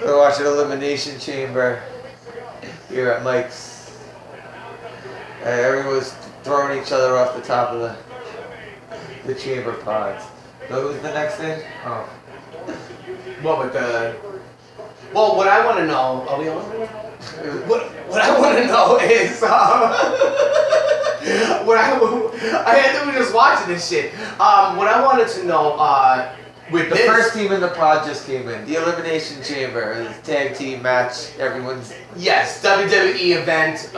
We're watching Elimination Chamber here at Mike's. Everyone's throwing each other off the top of the chamber pods. So who's the next thing? Oh. What with the... Well, what I want to know... Are we on? What I want to know is... I was just watching this shit. What I wanted to know... With the first team in the pod just came in. The Elimination Chamber, the tag team match. Everyone's... Yes, WWE event,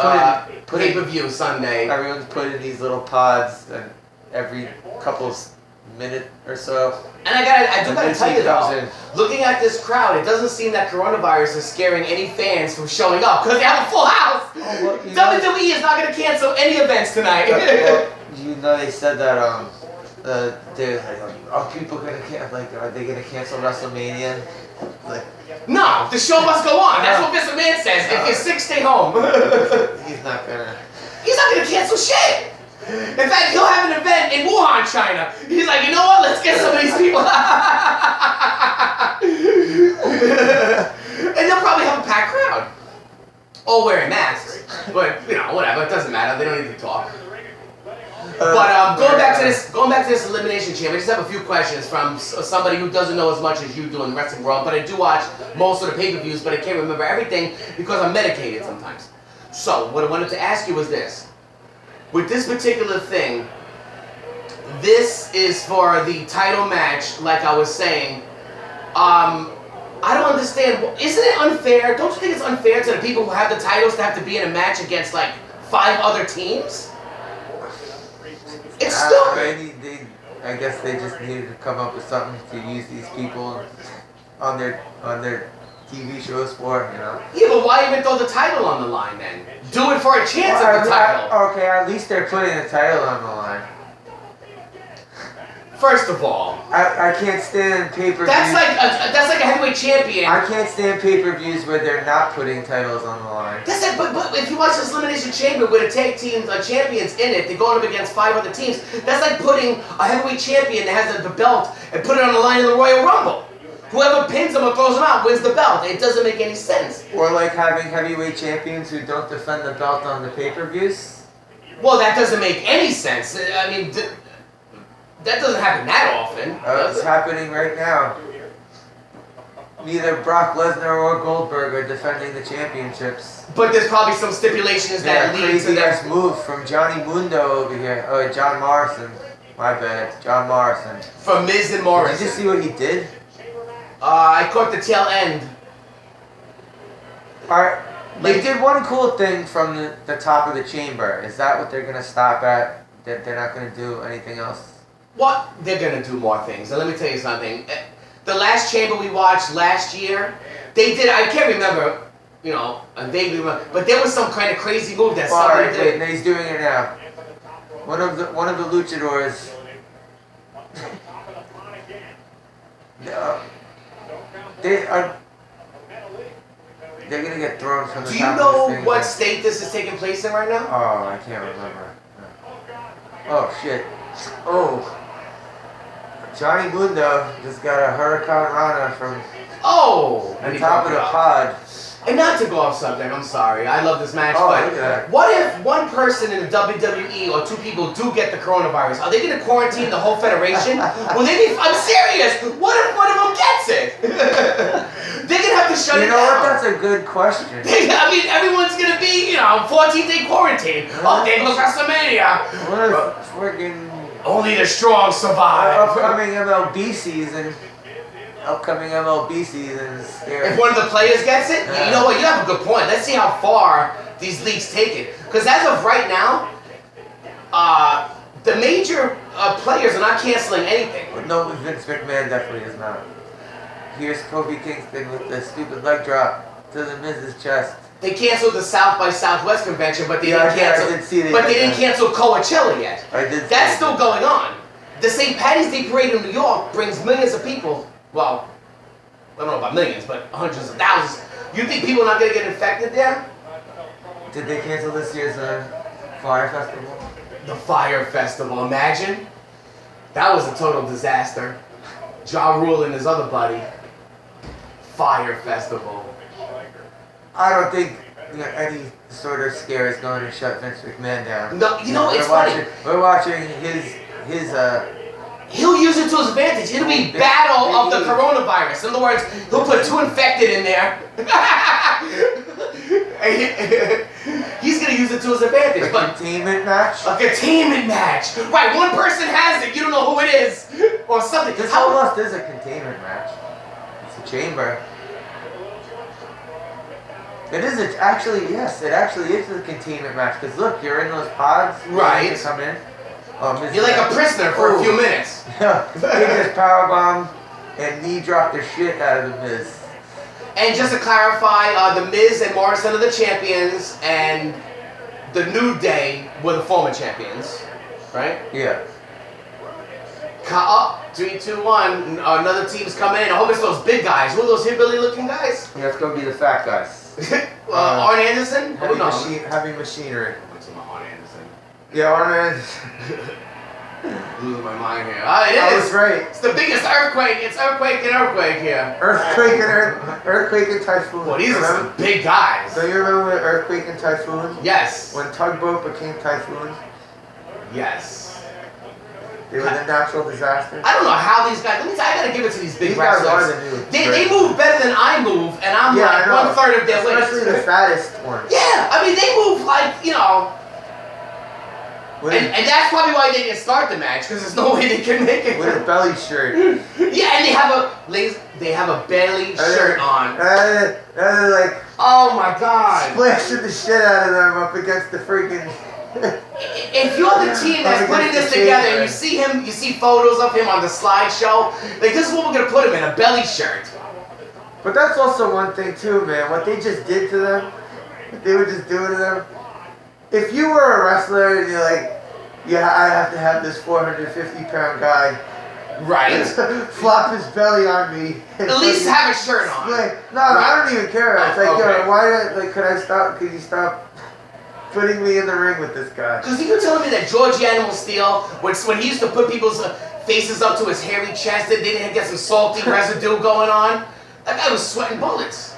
pay-per-view Sunday. Everyone's put in these little pods and every couple minute or so. And I do gotta tell you though, looking at this crowd, it doesn't seem that coronavirus is scaring any fans from showing up because they have a full house. Oh, well, WWE is not gonna cancel any events tonight. Well, you know they said that are people gonna are they gonna cancel WrestleMania? Like, no, the show must go on. That's what Mr. Man says. If you're sick, stay home. He's not gonna cancel shit. In fact, he'll have an event in Wuhan, China. He's like, you know what? Let's get some of these people. And they'll probably have a packed crowd, all wearing masks. But you know, whatever. It doesn't matter. They don't need to talk. But going back to this Elimination Chamber, I just have a few questions from somebody who doesn't know as much as you do in the wrestling world. But I do watch most of the pay-per-views, but I can't remember everything because I'm medicated sometimes. So what I wanted to ask you was this: with this particular thing, this is for the title match. Like I was saying, I don't understand. Isn't it unfair? Don't you think it's unfair to the people who have the titles to have to be in a match against like 5 other teams? It's stupid. I guess they just needed to come up with something to use these people on their TV shows for, you know. Yeah, but why even throw the title on the line then? Do it for a chance at the title. Okay, at least they're putting the title on the line. First of all, I can't stand pay-per-views. That's like a heavyweight champion. I can't stand pay-per-views where they're not putting titles on the line. That's it. But if you watch this Elimination Chamber with a tag team champions in it, they're going up against 5 other teams. That's like putting a heavyweight champion that has the belt and put it on the line in the Royal Rumble. Whoever pins them or throws them out wins the belt. It doesn't make any sense. Or like having heavyweight champions who don't defend the belt on the pay-per-views. Well, that doesn't make any sense. I mean, that doesn't happen that often. It's happening right now. Neither Brock Lesnar or Goldberg are defending the championships. But there's probably some stipulations that lead to that. Crazy move from Johnny Mundo over here. Oh, John Morrison. My bad. John Morrison. From Miz and Morrison. Did you see what he did? I caught the tail end. Alright. They did one cool thing from the top of the chamber. Is that what they're going to stop at? That they're not going to do anything else? What? They're going to do more things. And let me tell you something. The last chamber we watched last year, they did, I can't remember, you know, I vaguely remember, but there was some kind of crazy move that somebody did. Wait, he's doing it now. One of the luchadors. They're going to get thrown from the top of this thing. Do you know what state this is taking place in right now? Oh, I can't remember. Oh, shit. Oh. Johnny Mundo just got a Hurricane Rana from the top of the pod. And not to go off subject, I'm sorry. I love this match, but what if one person in the WWE or 2 people do get the coronavirus? Are they going to quarantine the whole federation? Will they be? I'm serious. What if one of them gets it? They're going to have to shut it down. You know what? That's a good question. I mean, everyone's going to be, 14-day quarantine. Oh, there goes WrestleMania. What if friggin' only the strong survive. Upcoming MLB season is scary. If one of the players gets it, you know what? You have a good point. Let's see how far these leagues take it. Because as of right now, the major players are not canceling anything. No, Vince McMahon definitely is not. Here's Kofi Kingston with the stupid leg drop to the Miz's chest. They canceled the South by Southwest convention, but they didn't cancel Coachella yet. That's still going on. The St. Patty's Day Parade in New York brings millions of people. Well, I don't know about millions, but hundreds of thousands. You think people are not going to get infected there? Did they cancel this year's Fire Festival? The Fire Festival, imagine. That was a total disaster. Ja Rule and his other buddy. Fire Festival. I don't think any sort of scare is going to shut Vince McMahon down. No, you know, it's funny. We're watching his He'll use it to his advantage. It'll be battle of the coronavirus. In other words, he'll put 2 infected in there. He's gonna use it to his advantage. A containment match? A containment match. Right, one person has it, you don't know who it is. Or something. This whole list is a containment match. It's a chamber. It is actually, yes, it actually is a containment match. Because look, you're in those pods. Right. You come in. You're like a prisoner for a few minutes. Yeah. He just powerbomb and knee drop the shit out of the Miz. And just to clarify, the Miz and Morrison are the champions, and the New Day were the former champions, right? Yeah. Up, 3, 2, 1. Another team's coming in. I hope it's those big guys. Who are those hillbilly-looking guys? Yeah, it's gonna be the fat guys. Arn Anderson? Heavy machinery. Arn Anderson. Yeah, Arn Anderson. Losing my mind here. It is. I was right. It's the biggest earthquake. It's earthquake and earthquake here. Earthquake and typhoon. Well, these are some big guys. So you remember Earthquake and Typhoon? Yes. When Tugboat became Typhoon? Yes. They were the natural disaster. I don't know how these guys. Let me tell you, I gotta give it to these big guys wrestlers. are the new. They move better than I move, and I'm like 1/3 of their weight. Especially the fattest ones. Yeah, I mean they move like and that's probably why they didn't start the match, because there's no way they can make it. With a belly shirt. Yeah, and they have a belly shirt on. They're like, oh my god, splashing the shit out of them up against the freaking. If you're the team that's putting this together and you see photos of him on the slideshow, like this is what we're gonna put him in, a belly shirt. But that's also one thing too, man. What they just did to them, what they were just doing to them. If you were a wrestler and you're like, yeah, I have to have this 450-pound guy, right, flop his belly on me. At least have a shirt on. No, I don't even care. It's like, yo, could you stop putting me in the ring with this guy? Because you were telling me that George Animal Steel, when he used to put people's faces up to his hairy chest, they didn't get some salty residue going on. That guy was sweating bullets.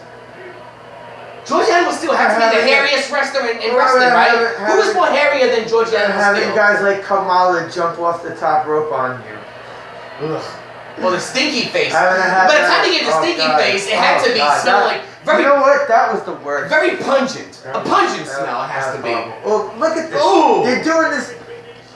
George Animal Steel had to be the hairiest wrestler in wrestling, right? Who was more hairier than George Animal Steel? Having guys like Kamala jump off the top rope on you. Ugh. Well, the stinky face. By the time you get the stinky face, it had to be smell like very. You know what? That was the worst. Very pungent. A pungent smell it has to be. Oh, look at this. Ooh. They're doing this.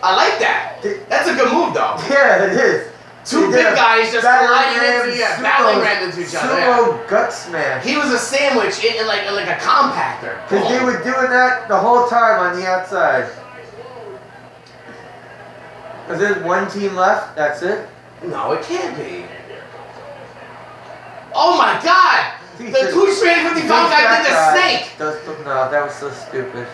I like that. That's a good move, though. Yeah, it is. Two big guys just colliding battling ran into each other. Sumo gut smash. He was a sandwich in like a compactor. Because they were doing that the whole time on the outside. Is there one team left? That's it? No, it can't be. Oh my god! The 250-pound guy did the snake! No, that was so stupid.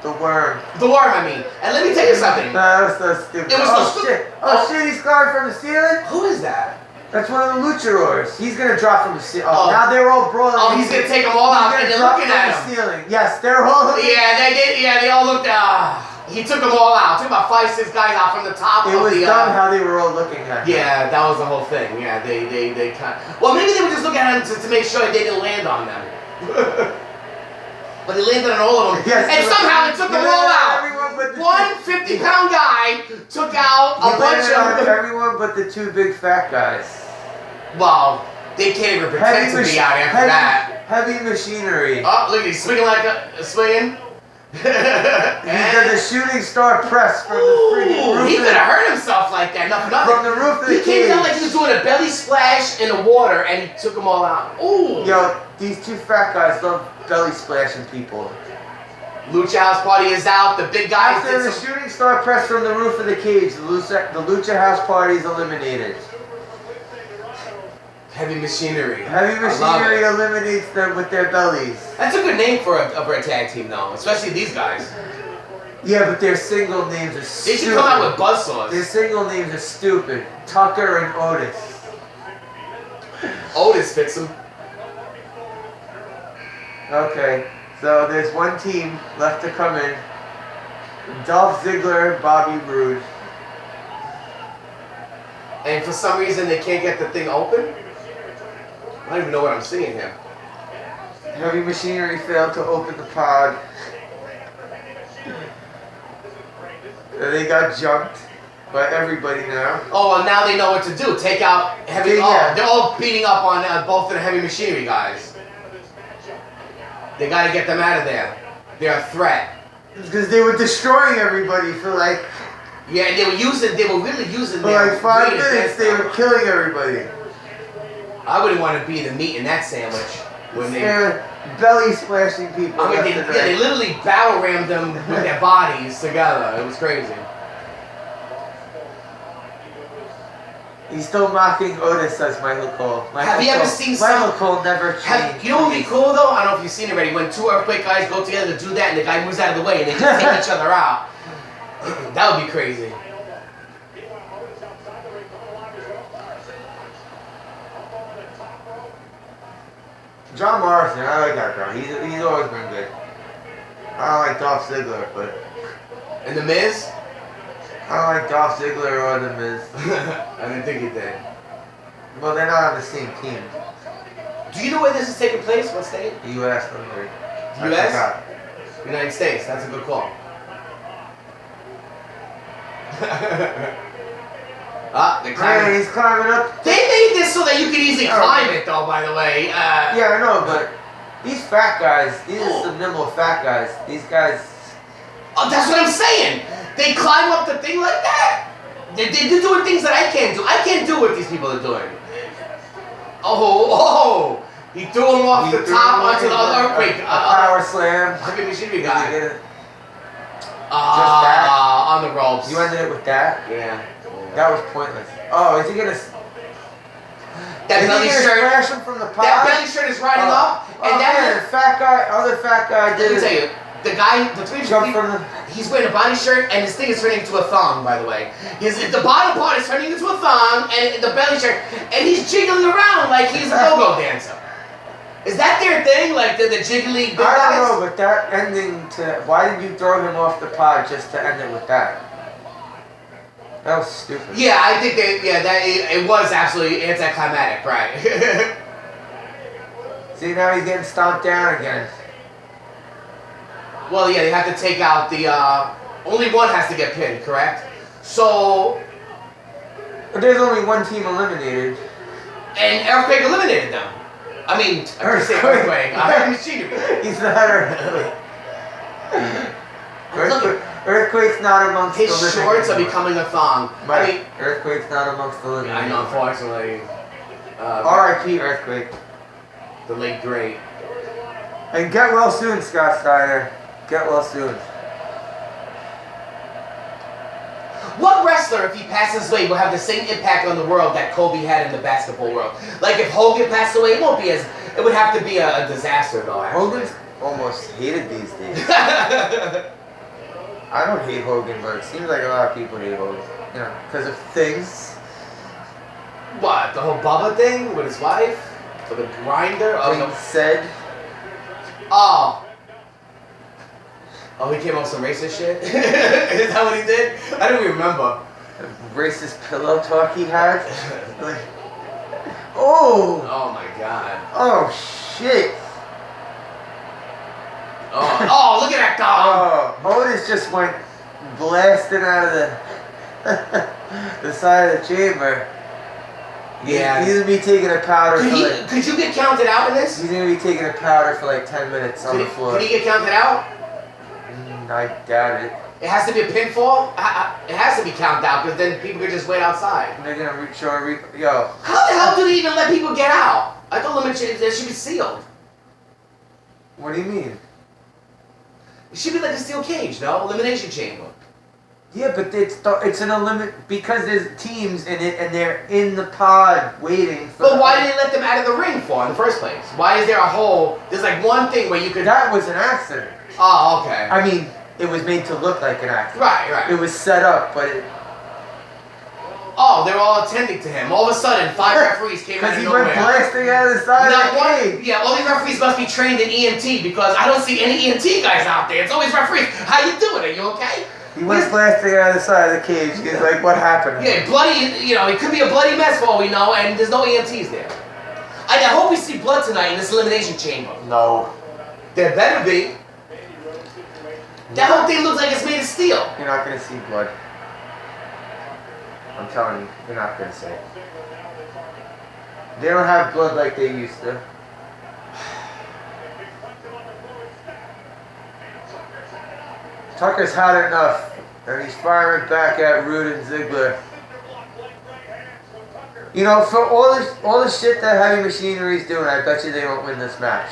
The worm. The worm, I mean. And let me tell you something. No, that was so stupid. It was so stupid. Oh shit, he's climbing from the ceiling? Who is that? That's one of the luchadors. He's gonna drop from the ceiling. Oh, now they're all brawling. Oh, he's gonna take them all out and they're looking at him. The ceiling. Yes, they're all looking. Yeah, they did. Yeah, they all looked he took them all out. Took about 5-6 guys out from the top of the... It was dumb how they were all looking at him. Yeah, that was the whole thing. Yeah, they kind of... Well, maybe they were just looking at him to make sure they didn't land on them. But he landed on all of them. Yes, and somehow it took them all out. One 50-pound guy took out a bunch of... Everyone but the two big fat guys. Well, they can't even pretend to be out after that. Heavy machinery. Oh, look, he's swinging like a... swinging. He does a shooting star press from the freaking roof. He could have hurt himself like that. Nothing. From the roof of the cage. He came down like he was doing a belly splash in the water, and he took them all out. Ooh. Yo, these two fat guys love belly splashing people. Lucha House Party is out. The big guys. After the shooting star press from the roof of the cage, the Lucha House Party is eliminated. Heavy machinery. Heavy machinery eliminates them with their bellies. That's a good name for a tag team, though, especially these guys. Yeah, but their single names are stupid. They should come out with buzzsaws. Their single names are stupid. Tucker and Otis. Otis fits them. Okay, so there's one team left to come in. Dolph Ziggler, Bobby Roode. And for some reason they can't get the thing open? don't even know what I'm seeing here. Heavy machinery failed to open the pod. They got jumped by everybody now. Oh, well, now they know what to do. Take out heavy. Yeah. Oh, they're all beating up on both of the heavy machinery guys. They got to get them out of there. They're a threat. Because they were destroying everybody for like. Yeah, they were really using For their like 5 weight minutes, against they them. were killing everybody. I wouldn't want to be the meat in that sandwich. When they were belly splashing people. I mean, they literally battle rammed them with their bodies together. It was crazy. He's still mocking Otis, says Michael Cole. Have you ever seen Michael Cole never changed. You know what would be cool though? I don't know if you've seen it already. When two Earthquake guys go together to do that and the guy moves out of the way and they just take each other out. That would be crazy. John Morrison, I like that guy. He's always been good. I don't like Dolph Ziggler, but... And The Miz? I don't like Dolph Ziggler or The Miz. I didn't think he did. Well, they're not on the same team. Do you know where this is taking place? What state? The U.S. country. U.S.? United States. That's a good call. They're climbing. Yeah, he's climbing up. They made this so that you could easily climb it, though, by the way. Yeah, I know, but these fat guys, these are some nimble fat guys. These guys... Oh, that's what I'm saying. They climb up the thing like that. They're doing things that I can't do. I can't do what these people are doing. Oh, he threw him off the top onto the other Earthquake. Power slam. Heavy machinery guy. Just that? On the ropes. You ended it with that? Yeah. That was pointless. Oh, is he gonna... That belly shirt. Smash him from the pod? That belly shirt is riding up, and man, other fat guy did it. Let me tell you, the guy, the jump from the... He's wearing a body shirt, and his thing is turning into a thong, by the way. The bottom part is turning into a thong, and the belly shirt, and he's jiggling around like he's a go-go dancer. Is that their thing? Like the jiggly big guys? I don't know, but that ending to... Why did you throw him off the pod just to end it with that? That was stupid. Yeah, I think it was absolutely anticlimactic, right? See, now he's getting stomped down again. Well, yeah, they have to take out the, only one has to get pinned, correct? So... But there's only one team eliminated. And Earthquake eliminated them. I mean, I could say Earthquake. Heavy machinery. He's not Earthquake's not amongst the living. His shorts are becoming a thong. But I mean, Earthquake's not amongst the living. I know, unfortunately. R.I.P. Earthquake. The late great. And get well soon, Scott Steiner. Get well soon. What wrestler, if he passes away, will have the same impact on the world that Kobe had in the basketball world? Like if Hogan passed away, it won't be as. It would have to be a disaster, though. Actually. Hogan's almost hated these days. I don't hate Hogan, but it seems like a lot of people hate Hogan. You know, because of things. What? The whole Bubba thing with his wife? With the grinder? Things said. Oh, he came up with some racist shit? Is that what he did? I don't even remember. The racist pillow talk he had. Like, oh my god. Oh, shit. Oh, look at that dog. Oh, Otis just went blasting out of the side of the chamber. Yeah. He's gonna be taking a powder Could you get counted out in this? He's gonna be taking a powder for like 10 minutes on the floor. Could he get counted out? I doubt it. It has to be a pinfall? It has to be counted out because then people could just wait outside. They're gonna yo. How the hell do they even let people get out? I thought they should be sealed. What do you mean? It should be like a steel cage, no? Elimination Chamber. Yeah, but it's an because there's teams in it and they're in the pod waiting for. But why did they let them out of the ring for in the first place? Why is there a hole? There's like one thing where you could. That was an accident. Oh, okay. I mean, it was made to look like an accident. Right. It was set up, but it. Oh, they were all attending to him. All of a sudden, 5 referees came out of nowhere. Because he went blasting out of the side of the cage. Yeah, all these referees must be trained in EMT because I don't see any EMT guys out there. It's always referees. How you doing? Are you okay? He went blasting out of the side of the cage. He's like, what happened? Yeah, bloody, it could be a bloody mess for all we know, and there's no EMTs there. I hope we see blood tonight in this Elimination Chamber. No. There better be. That whole thing looks like it's made of steel. You're not gonna see blood. I'm telling you, you're not gonna see it. They don't have blood like they used to. Tucker's had enough, and he's firing back at Rude and Ziggler. You know, for all the shit that Heavy Machinery's doing, I bet you they won't win this match.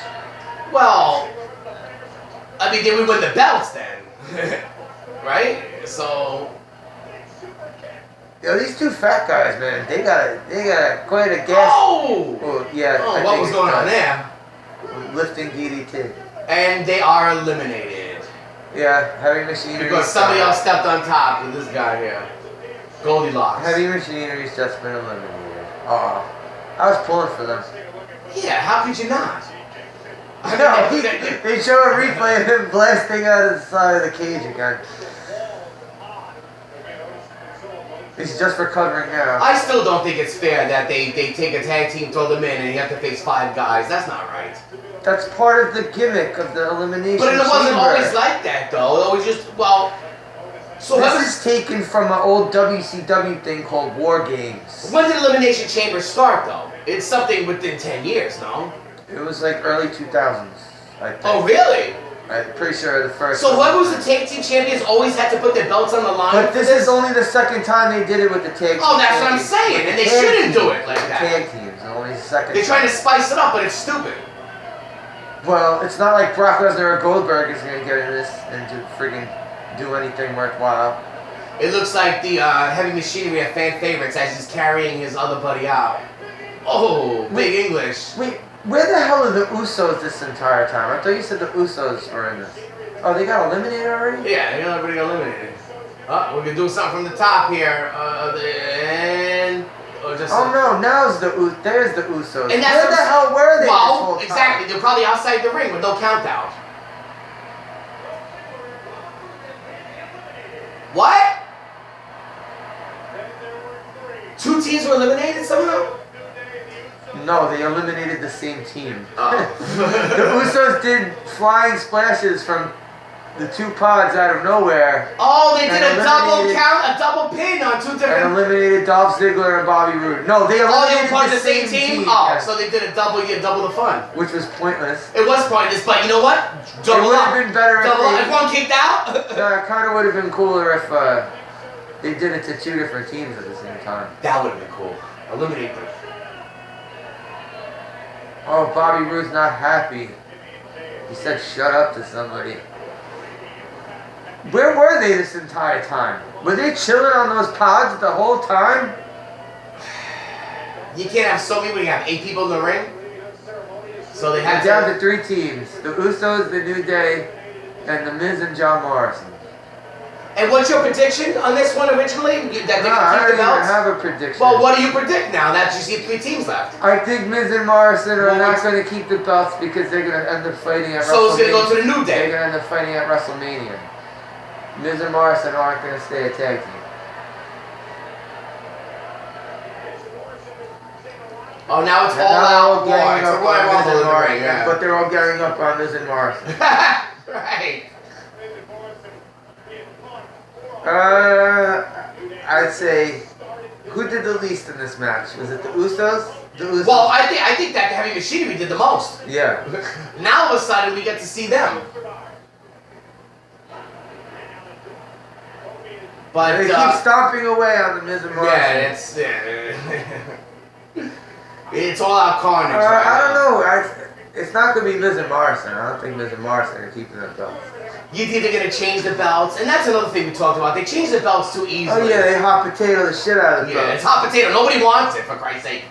Well, I mean, they would win the belts then, right? So, yo, these two fat guys, man, they got quite a gas. Oh, yeah. Oh, what was going on there? Lifting DDT. And they are eliminated. Yeah, Heavy Machinery. Because somebody else stepped on top with this guy here. Goldilocks. Heavy Machinery's just been eliminated. Oh, I was pulling for them. Yeah, how could you not? No, they show a replay of him blasting out of the side of the cage again. He's just recovering now. I still don't think it's fair that they take a tag team, throw them in, and you have to face 5 guys. That's not right. That's part of the gimmick of the Elimination But it wasn't Chamber. always like that, though. It was just, well... So this is taken from an old WCW thing called War Games. When did Elimination Chamber start, though? It's something within 10 years, no? It was like early 2000s, I think. Oh, really? I'm pretty sure the first. So whoever was the tag team champions always had to put their belts on the line? But this is only the second time they did it with the tag team. Oh, that's what I'm saying, and they shouldn't do it like that. Tag teams, only the second They're trying to spice it up, but it's stupid. Well, it's not like Brock Lesnar or Goldberg is going to get in this and do anything worthwhile. It looks like the Heavy Machinery are fan favorites as he's carrying his other buddy out. Oh, big English. Wait, where the hell are the Usos this entire time? I thought you said the Usos were in this. Oh, they got eliminated already? Yeah, they got everybody eliminated. Oh, we're going to do something from the top here. No, now's there's the Usos. And that's where the hell were they this whole time? Exactly. They're probably outside the ring with no count out. What? 2 teams were eliminated somehow? No, they eliminated the same team. Oh. The Usos did flying splashes from the 2 pods out of nowhere. Oh, they did a double count, a double pin on 2 different... And eliminated Dolph Ziggler and Bobby Roode. No, they eliminated they were part of the same team? Oh, yeah. so they did a double the fun. Which was pointless. It was pointless, but you know what? It would have been better if everyone kicked out? No, it kind of would have been cooler if they did it to 2 different teams at the same time. That would have been cool. Eliminate them. Oh, Bobby Roode's not happy. He said shut up to somebody. Where were they this entire time? Were they chilling on those pods the whole time? You can't have so many when you have 8 people in the ring. So they had down to 3 teams. The Usos, The New Day, and The Miz and John Morrison. And what's your prediction on this one originally? That they I can don't keep the even belts? have a prediction. Well, what do you predict now that you see 3 teams left? I think Miz and Morrison are not going to keep the belts because they're going to end up fighting at WrestleMania. So it's going to go to the New Day. They're going to end up fighting at WrestleMania. Miz and Morrison aren't going to stay a tag team. Oh, now it's all out war. It's a up Royal on Miz Rumble and in the Morrison, ring, yeah. but they're all ganging up on Miz and Morrison. Right. I'd say, who did the least in this match? Was it the Usos? The Usos? Well, I think that Heavy Machinery did the most. Yeah. Now all of a sudden we get to see them. But they keep stomping away on the Miz and Morrison. It's all out carnage. I don't know. It's not going to be Miz and Morrison. I don't think Miz and Morrison are keeping the belts. You think they're going to change the belts? And that's another thing we talked about. They change the belts too easily. Oh yeah, they hot potato the shit out of the belts. Yeah, it's hot potato. Nobody wants it, for Christ's sake.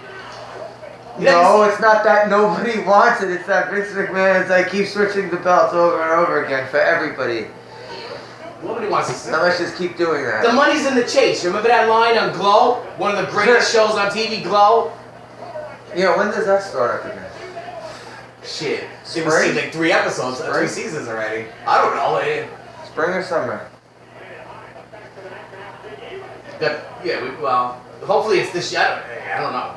No, it's not that nobody wants it. It's that Vince McMahon's like keep switching the belts over and over again for everybody. Nobody wants to see. Now let's just keep doing that. The money's in the chase. Remember that line on Glow? One of the greatest shows on TV, Glow? Yeah, when does that start up again? Shit. We've seen like 3 episodes, 3 seasons already. I don't know. Spring or summer? Well, hopefully it's this year. I don't know.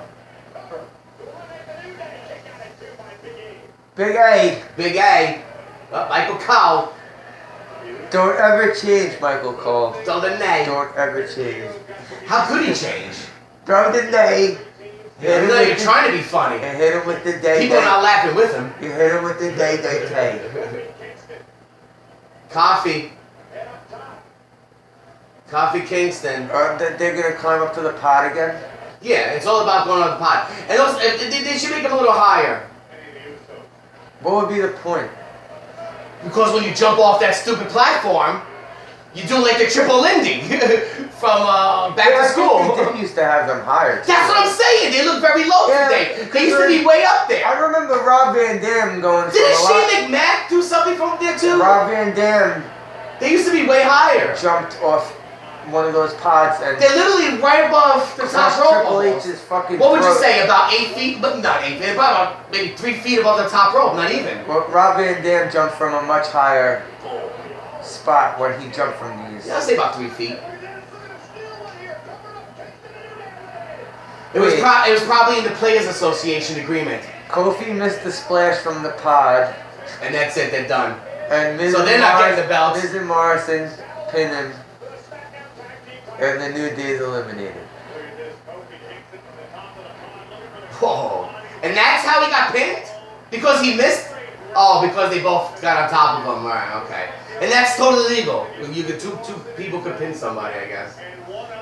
Big A. Big A. Michael Cole. Don't ever change, Michael Cole. Throw the nay. Don't ever change. How could he change? Throw the nay. You're trying to be funny. And hit him with the day. People are not laughing with him. You hit him with the day. Coffee Kingston. They're gonna climb up to the pod again? Yeah, it's all about going on the pod. And those, they should make them a little higher. What would be the point? Because when you jump off that stupid platform, you do like the triple Lindy from Back to School. They did used to have them higher. That's what I'm saying. They look very low today. They used to be way up there. I remember Rob Van Dam going. Didn't Shane McMahon do something from there too? Rob Van Dam. They used to be way higher. Jumped off one of those pods and they're literally right above the top rope. Triple H's fucking. What would you say? About 8 feet? But not 8 feet. About maybe 3 feet above the top rope. Not even. Well, Rob Van Dam jumped from a much higher spot when he jumped from these. Yeah, I'll say about 3 feet. It was probably in the Players Association agreement. Kofi missed the splash from the pod. And that's it, they're done. And Miz so they're not getting the belts. Miz and Morrison pin him. And the New Day's eliminated. Whoa. And that's how he got pinned? Because he missed? Oh, because they both got on top of him. Right, okay. And that's totally legal. You could two people could pin somebody, I guess.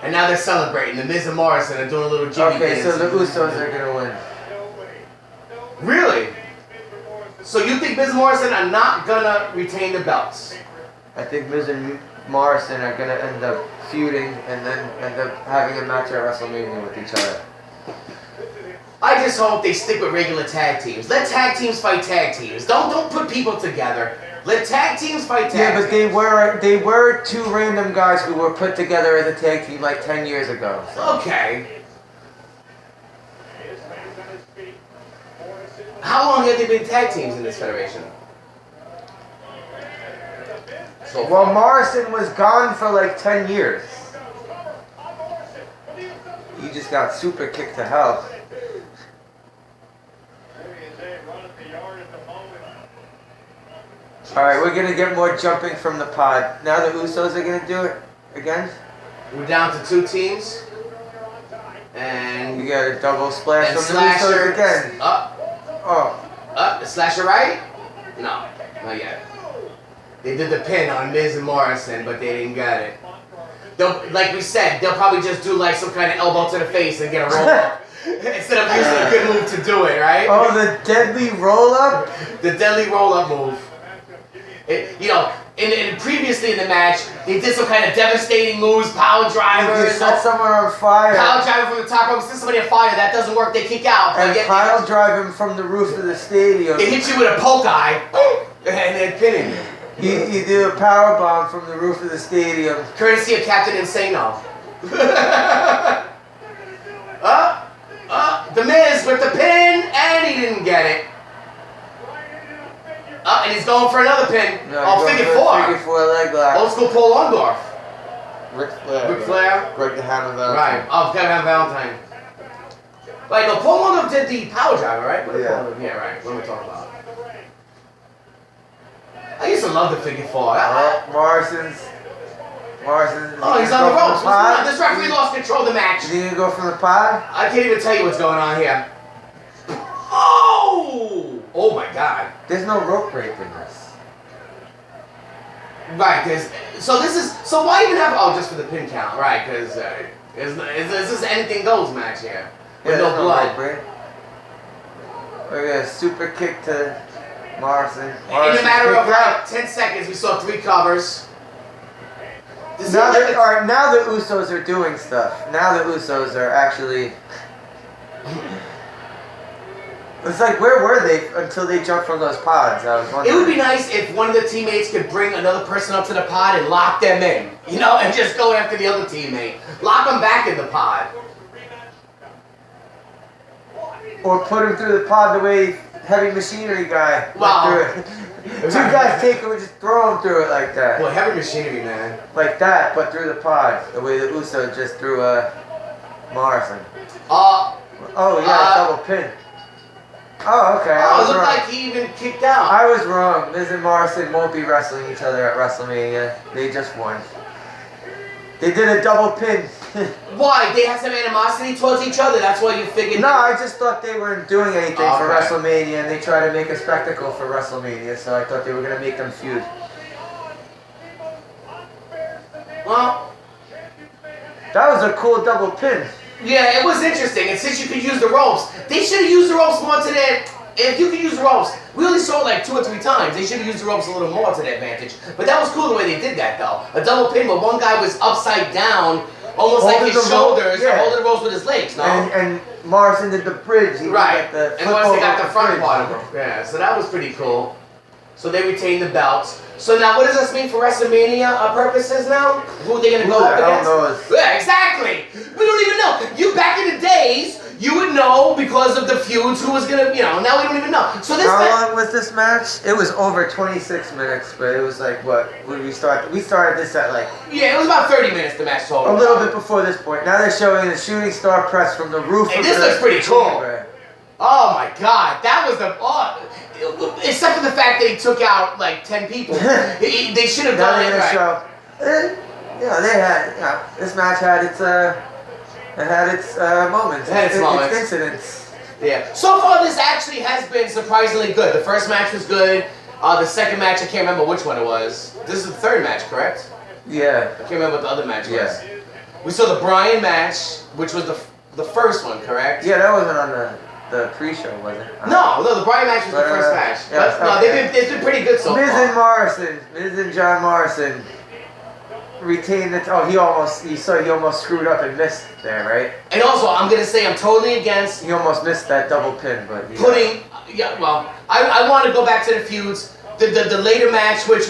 And now they're celebrating. The Miz and Morrison are doing a little jimmy dance. Okay, so the Usos are gonna win. Really? So you think Miz and Morrison are not gonna retain the belts? I think Miz and Morrison are gonna end up feuding and then end up having a match at WrestleMania with each other. I just hope they stick with regular tag teams. Let tag teams fight tag teams. Don't put people together. Let tag teams fight tag teams. Yeah, but they were two random guys who were put together as a tag team like 10 years ago. So. Okay. How long have they been tag teams in this federation? Well, Morrison was gone for like 10 years. He just got super kicked to hell. Alright, we're gonna get more jumping from the pod. Now the Usos are gonna do it again. We're down to 2 teams. And you got a double splash from Slasher, the Usos again. Up. Oh. Up. Slasher right? No, not yet. They did the pin on Miz and Morrison, but they didn't get it. Like we said, they'll probably just do like some kind of elbow to the face and get a roll up. Instead of using a good move to do it, right? Oh, the deadly roll up? The deadly roll up move. Previously in the match, they did some kind of devastating moves, power drivers. They set someone on fire. Power driver from the top rope, set somebody on fire. That doesn't work, they kick out. And pile drive him from the roof of the stadium. They hit you with a poke eye, and then pinning you. You do a power bomb from the roof of the stadium. Courtesy of Captain Insano. The Miz with the pin, and he didn't get it. And he's going for another pin. No, figure 4. Figure 4 leg lock. Old school Paul Orndorff. Ric Flair. Ric Flair. Greg the Hammer Valentine. Right. Oh, Kevin Valentine. Wait, no, Paul Orndorff did the power driver, right? Yeah, right. What am I talking about? I used to love the figure 4. Morrison's. Oh, he's on the ropes. This referee lost control of the match. Is he gonna go from the pod? I can't even tell you what's going on here. Oh! Oh my God. There's no rope break in this. Right, so why even have, just for the pin count, right, because is this anything goes match here? With no blood. Rope break. We're gonna super kick to Morrison. In a matter of like 10 seconds, we saw 3 covers. Now the Usos are doing stuff. Now the Usos are actually... It's like, where were they until they jumped from those pods? I was wondering. It would be nice if one of the teammates could bring another person up to the pod and lock them in. And just go after the other teammate. Lock them back in the pod. Or put him through the pod the way Heavy Machinery guy went through it. 2 guys take him and just throw him through it like that. Well, Heavy Machinery, man. Like that, but through the pod. The way the Usos just threw Morrison. Oh, yeah, double pin. Oh, okay. Oh, it looked like he even kicked out. I was wrong. Miz and Morrison won't be wrestling each other at WrestleMania. They just won. They did a double pin. Why? They had some animosity towards each other? That's why you figured... No, I just thought they weren't doing anything for Okay. WrestleMania, and they tried to make a spectacle for WrestleMania, so I thought they were going to make them feud. Well... That was a cool double pin. Yeah, it was interesting, and since you could use the ropes, they should have used the ropes more to their... If you could use the ropes, we only saw it like 2 or 3 times. They should have used the ropes a little more to their advantage. But that was cool the way they did that, though. A double pin where one guy was upside down, almost like his shoulders, and holding the ropes with his legs, no? And Morrison did the bridge. He Right, did the and once they got the front bridge. part of them. Yeah, so that was pretty cool. So they retained the belts. So now, what does this mean for WrestleMania purposes now? Who are they going to go up against? Knows? Yeah, exactly. We don't even know. You back in the days, you would know because of the feuds who was going to, now we don't even know. So this How long was this match? It was over 26 minutes, but it was like, what? When did we start? We started this at like... Yeah, it was about 30 minutes, the match total. A little bit before this point. Now they're showing the shooting star press from the roof of this the looks pretty cool. chamber. Oh my God, that was the... except for the fact that he took out like 10 people. They should have done it right. Show. They had, this match had its, moments. It had its moments. Its incidents. Yeah. So far, this actually has been surprisingly good. The first match was good. The second match, I can't remember which one it was. This is the third match, correct? Yeah. I can't remember what the other match was. Yeah. We saw the Bryan match, which was the first one, correct? Yeah, that wasn't on the pre-show, was it? No, the Bryan match was the first match. Yeah, But no, it's been pretty good so Miz far. and Morrison, Miz and John Morrison retained the. Oh, he almost screwed up and missed there, right? And also, I'm gonna say I'm totally against. He almost missed that double pin, but putting. Yeah, well, I want to go back to the feuds. The later match, which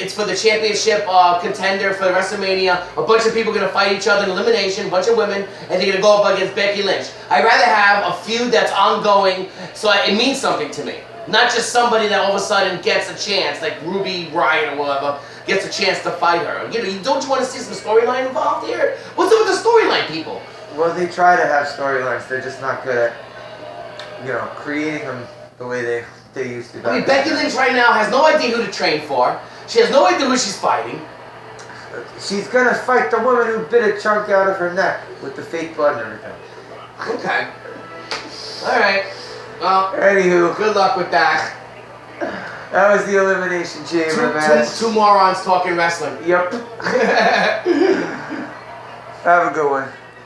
it's for the championship contender for WrestleMania. A bunch of people are gonna fight each other in elimination. A bunch of women, and they're gonna go up against Becky Lynch. I'd rather have a feud that's ongoing, so it means something to me. Not just somebody that all of a sudden gets a chance, like Ruby Riott or whatever, gets a chance to fight her. Don't you want to see some storyline involved here? What's up with the storyline, people? Well, they try to have storylines. They're just not good at, creating them the way they used to. I mean, Becky Lynch right now has no idea who to train for. She has no idea who she's fighting. She's gonna fight the woman who bit a chunk out of her neck with the fake blood and everything. Okay. All right. Well, anywho, good luck with that. That was the Elimination Chamber match. Two morons talking wrestling. Yep. Have a good one.